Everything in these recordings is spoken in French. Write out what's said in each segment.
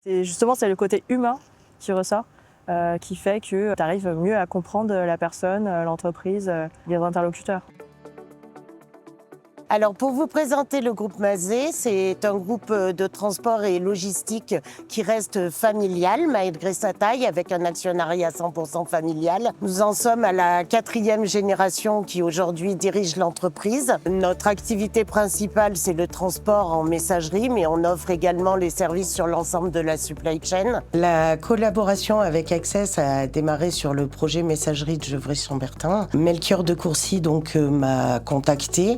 C'est le côté humain qui ressort, qui fait que tu arrives mieux à comprendre la personne, l'entreprise, les interlocuteurs. Alors pour vous présenter le groupe Mazet, c'est un groupe de transport et logistique qui reste familial malgré sa taille, avec un actionnariat 100% familial. Nous en sommes à la 4e génération qui aujourd'hui dirige l'entreprise. Notre activité principale, c'est le transport en messagerie, mais on offre également les services sur l'ensemble de la supply chain. La collaboration avec Access a démarré sur le projet messagerie de Gevrey-Chambertin. Melchior de Courcy m'a contacté.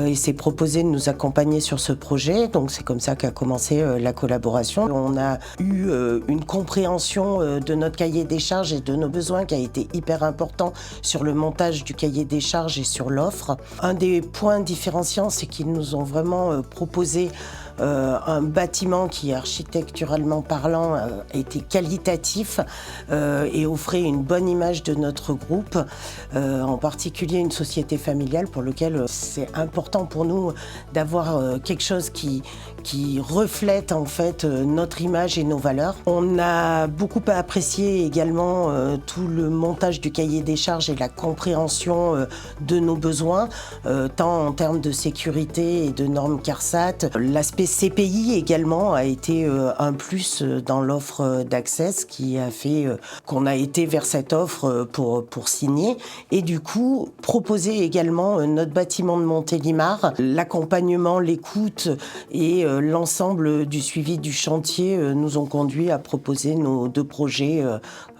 Il s'est proposé de nous accompagner sur ce projet, donc c'est comme ça qu'a commencé la collaboration. On a eu une compréhension de notre cahier des charges et de nos besoins qui a été hyper important sur le montage du cahier des charges et sur l'offre. Un des points différenciants, c'est qu'ils nous ont vraiment proposé un bâtiment qui, architecturalement parlant, était qualitatif et offrait une bonne image de notre groupe, en particulier une société familiale pour laquelle c'est important pour nous d'avoir quelque chose qui reflète en fait notre image et nos valeurs. On a beaucoup apprécié également tout le montage du cahier des charges et la compréhension de nos besoins, tant en termes de sécurité et de normes CARSAT. L'aspect CPI également a été un plus dans l'offre d'Access qui a fait qu'on a été vers cette offre pour signer et du coup proposer également notre bâtiment de Montélimar. L'accompagnement, l'écoute et l'ensemble du suivi du chantier nous ont conduit à proposer nos 2 projets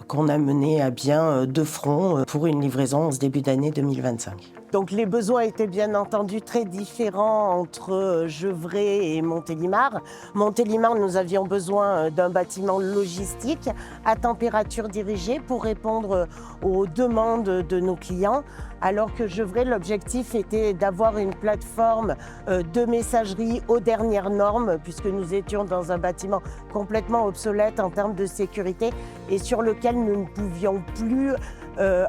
qu'on a menés à bien de front pour une livraison en ce début d'année 2025. Donc les besoins étaient bien entendu très différents entre Gevrey et Montélimar. Montélimar, nous avions besoin d'un bâtiment logistique à température dirigée pour répondre aux demandes de nos clients. Alors que Gevrey, l'objectif était d'avoir une plateforme de messagerie aux dernières normes, puisque nous étions dans un bâtiment complètement obsolète en termes de sécurité et sur lequel nous ne pouvions plus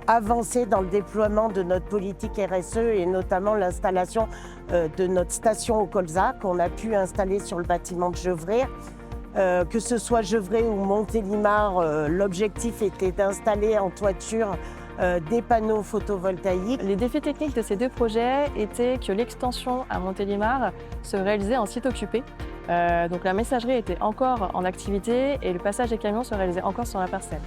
avancer dans le déploiement de notre politique RSE et notamment l'installation de notre station au colza qu'on a pu installer sur le bâtiment de Gevrey. Que ce soit Gevrey ou Montélimar, l'objectif était d'installer en toiture des panneaux photovoltaïques. Les défis techniques de ces 2 projets étaient que l'extension à Montélimar se réalisait en site occupé. Donc la messagerie était encore en activité et le passage des camions se réalisait encore sur la parcelle.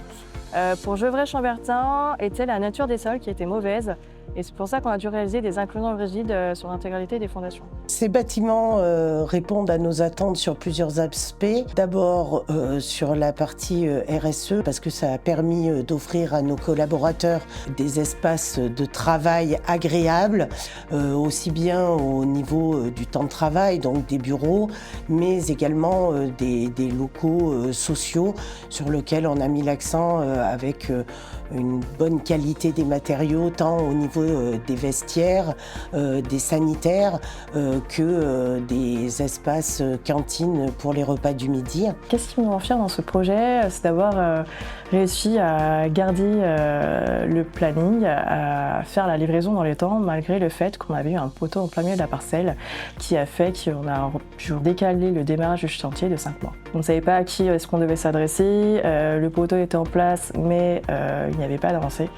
Pour Gevrey-Chambertin était la nature des sols qui était mauvaise et c'est pour ça qu'on a dû réaliser des inclusions rigides sur l'intégralité des fondations. Ces bâtiments répondent à nos attentes sur plusieurs aspects. D'abord sur la partie RSE parce que ça a permis d'offrir à nos collaborateurs des espaces de travail agréables, aussi bien au niveau du temps de travail, donc des bureaux, mais également des locaux sociaux sur lesquels on a mis l'accent avec une bonne qualité des matériaux, tant au niveau des vestiaires, des sanitaires, que des espaces cantines pour les repas du midi. Qu'est-ce qui nous rend fiers dans ce projet? C'est d'avoir réussi à garder le planning, à faire la livraison dans les temps, malgré le fait qu'on avait eu un poteau en plein milieu de la parcelle qui a fait qu'on a pu décaler le démarrage du chantier de 5 mois. On ne savait pas à qui est-ce qu'on devait s'adresser, le poteau était en place, mais il n'y avait pas d'avancée.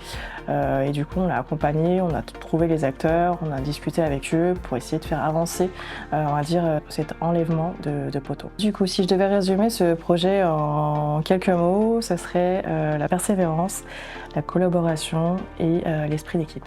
Et du coup, on l'a accompagné, on a trouvé les acteurs, on a discuté avec eux pour essayer de faire avancer, on va dire, cet enlèvement de poteaux. Du coup, si je devais résumer ce projet en quelques mots, ce serait la persévérance, la collaboration et l'esprit d'équipe.